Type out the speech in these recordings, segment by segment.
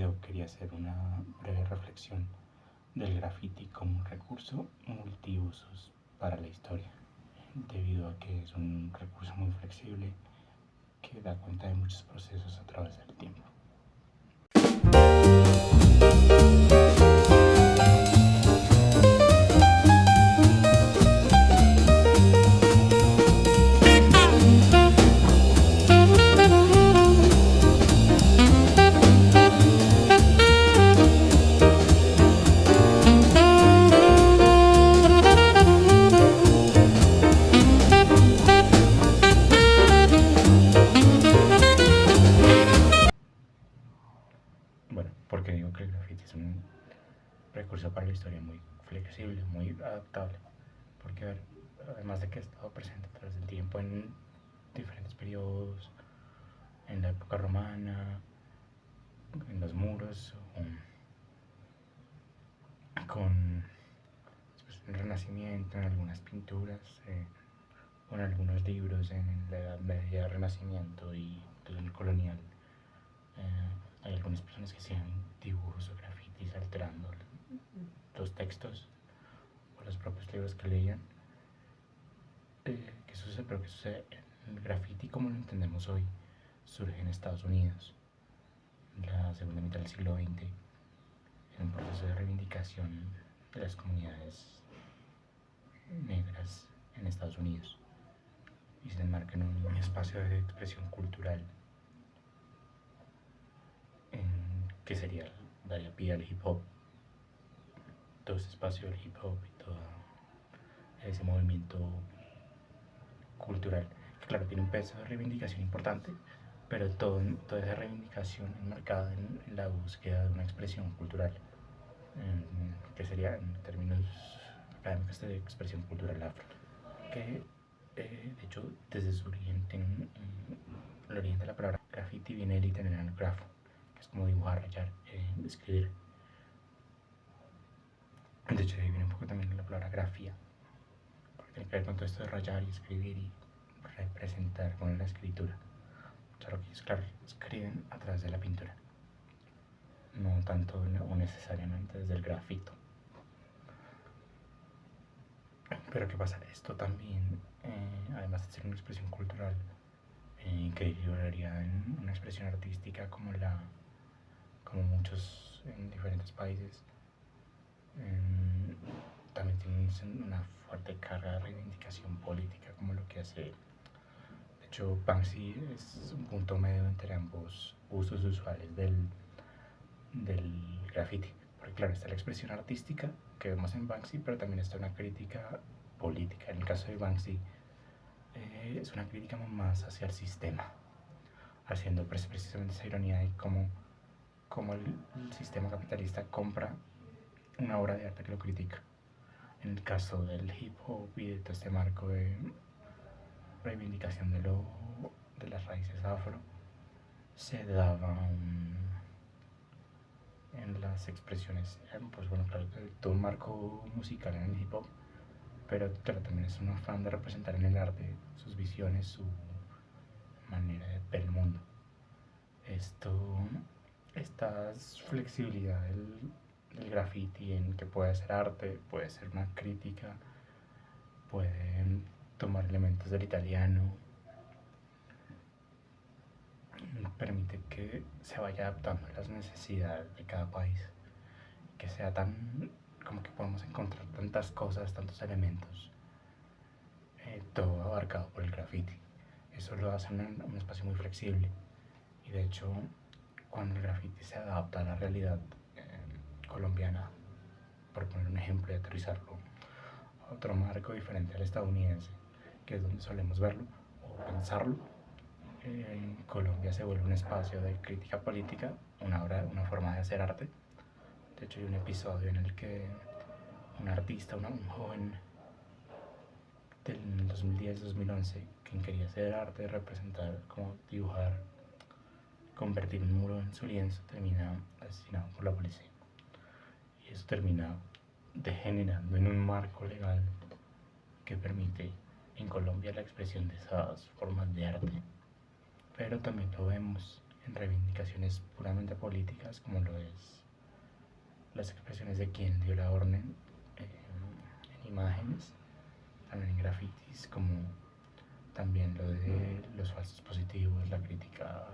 video quería hacer una breve reflexión del graffiti como un recurso multiusos para la historia, debido a que es un recurso muy flexible que da cuenta de muchos procesos a través del tiempo. Bueno, porque digo que el graffiti es un recurso para la historia muy flexible, muy adaptable, porque a ver, además de que ha estado presente a través del tiempo en diferentes periodos, en la época romana, en los muros, con el Renacimiento, en algunas pinturas, o en algunos libros en la Edad Media, Renacimiento y el colonial. Hay algunas personas que hacían dibujos o grafitis alterando los textos o los propios libros que leían. ¿Qué sucede? Pero ¿qué sucede? El graffiti, como lo entendemos hoy, surge en Estados Unidos en la segunda mitad del siglo XX, en un proceso de reivindicación de las comunidades negras en Estados Unidos, y se enmarca en un espacio de expresión cultural que sería daría pie al hip hop, todo ese espacio del hip hop y todo ese movimiento cultural, que claro tiene un peso de reivindicación importante, pero toda esa reivindicación enmarcada en la búsqueda de una expresión cultural, que sería en términos académicos de expresión cultural afro, que de hecho desde su origen el origen de la palabra graffiti viene del italiano grafo, que es como dibujar, rayar, escribir. De hecho ahí viene un poco también la palabra grafía, porque tiene que ver con todo esto de rayar y escribir y representar con la escritura. Claro que ellos, claro, escriben a través de la pintura, no tanto o necesariamente desde el grafito. Pero ¿qué pasa? Esto también, además de ser una expresión cultural, que derivaría en una expresión artística como muchos en diferentes países, también tiene una fuerte carga de reivindicación política, como lo que hace. De hecho, Banksy es un punto medio entre ambos usos usuales del graffiti, porque claro, está la expresión artística que vemos en Banksy, pero también está una crítica política. En el caso de Banksy, es una crítica más hacia el sistema, haciendo precisamente esa ironía de cómo el sistema capitalista compra una obra de arte que lo critica. En el caso del hip hop y de todo este marco de reivindicación de las raíces afro, se daba en las expresiones, pues bueno, claro, todo un marco musical en el hip hop, pero claro, también es un afán de representar en el arte sus visiones, su manera de ver el mundo. Esta flexibilidad del graffiti en que puede ser arte, puede ser una crítica, pueden tomar elementos del italiano, permite que se vaya adaptando a las necesidades de cada país, que sea tan como que podemos encontrar tantas cosas, tantos elementos, todo abarcado por el graffiti. Eso lo hace un espacio muy flexible, y de hecho cuando el graffiti se adapta a la realidad colombiana, por poner un ejemplo y aterrizarlo a otro marco diferente al estadounidense, que es donde solemos verlo o pensarlo, en Colombia se vuelve un espacio de crítica política, una forma de hacer arte. De hecho hay un episodio en el que un artista, un joven del 2010-2011, quien quería hacer arte, representar, como dibujar, convertir un muro en su lienzo, termina asesinado por la policía. Y eso termina degenerando en un marco legal que permite en Colombia la expresión de esas formas de arte. Pero también lo vemos en reivindicaciones puramente políticas, como lo es las expresiones de quien dio la orden, en imágenes, también en grafitis, como también lo de los falsos positivos, la crítica,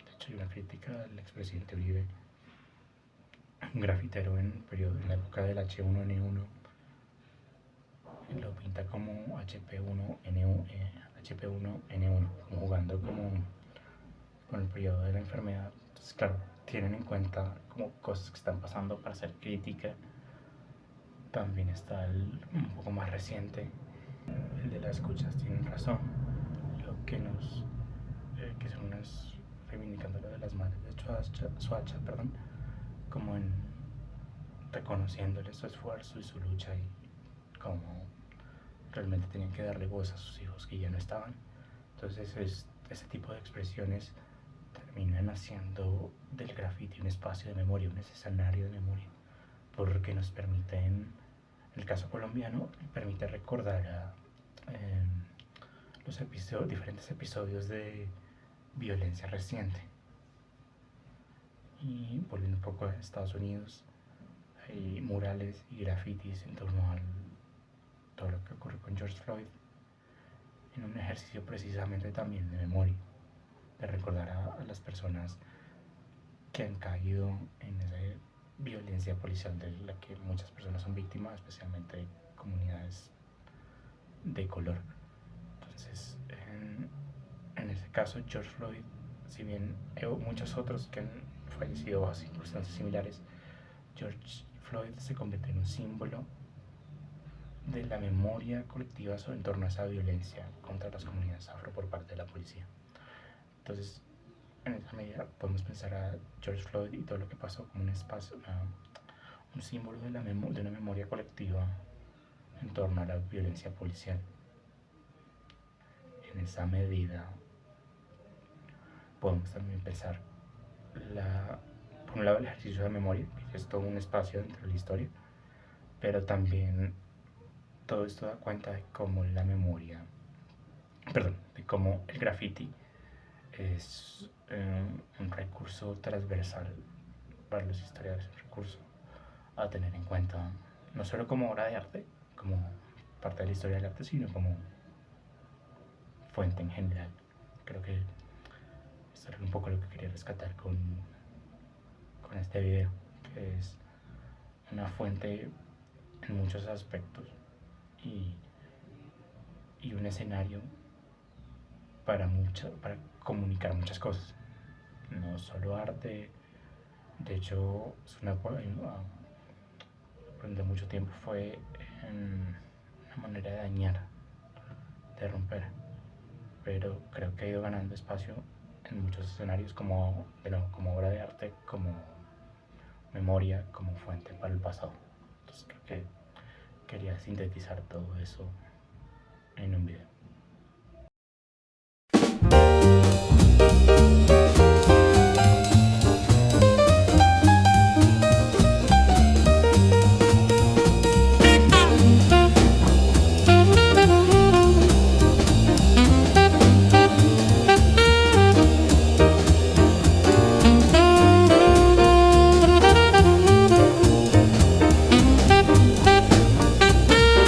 de hecho hay una crítica al expresidente Uribe, un grafitero en la época del H1N1, lo pinta como HP1N1, como jugando como con el periodo de la enfermedad. Entonces, claro, tienen en cuenta como cosas que están pasando para hacer crítica. También está un poco más reciente, el de las escuchas, tienen razón, lo que nos, que son unas, reivindicando lo de las madres de Soacha, perdón, como en reconociéndole su esfuerzo y su lucha y como realmente tenían que darle voz a sus hijos que ya no estaban. Entonces ese tipo de expresiones terminan haciendo del graffiti un espacio de memoria, un escenario de memoria, porque nos permiten, en el caso colombiano, permite recordar a los diferentes episodios de violencia reciente. Y volviendo un poco a Estados Unidos, hay murales y grafitis en torno a todo lo que ocurrió con George Floyd, en un ejercicio precisamente también de memoria, de recordar a las personas que han caído en esa violencia policial de la que muchas personas son víctimas, especialmente comunidades de color. Entonces, en ese caso, George Floyd, si bien hay muchos otros que han fallecido bajo circunstancias similares, George Floyd se convierte en un símbolo de la memoria colectiva en torno a esa violencia contra las comunidades afro por parte de la policía. Entonces, en esa medida podemos pensar a George Floyd y todo lo que pasó como un espacio, un símbolo de una memoria colectiva en torno a la violencia policial. En esa medida podemos también pensar por un lado el ejercicio de memoria, que es todo un espacio dentro de la historia, pero también todo esto da cuenta de cómo la memoria, de cómo el graffiti es un recurso transversal para los historiadores, un recurso a tener en cuenta, no solo como obra de arte, como parte de la historia del arte, sino como fuente en general. Creo que esto es un poco lo que quería rescatar con este video, que es una fuente en muchos aspectos y un escenario para comunicar muchas cosas, no solo arte. De hecho, durante mucho tiempo fue una manera de dañar, de romper, pero creo que ha ido ganando espacio en muchos escenarios como obra de arte, como memoria, como fuente para el pasado. Entonces creo que quería sintetizar todo eso en un video.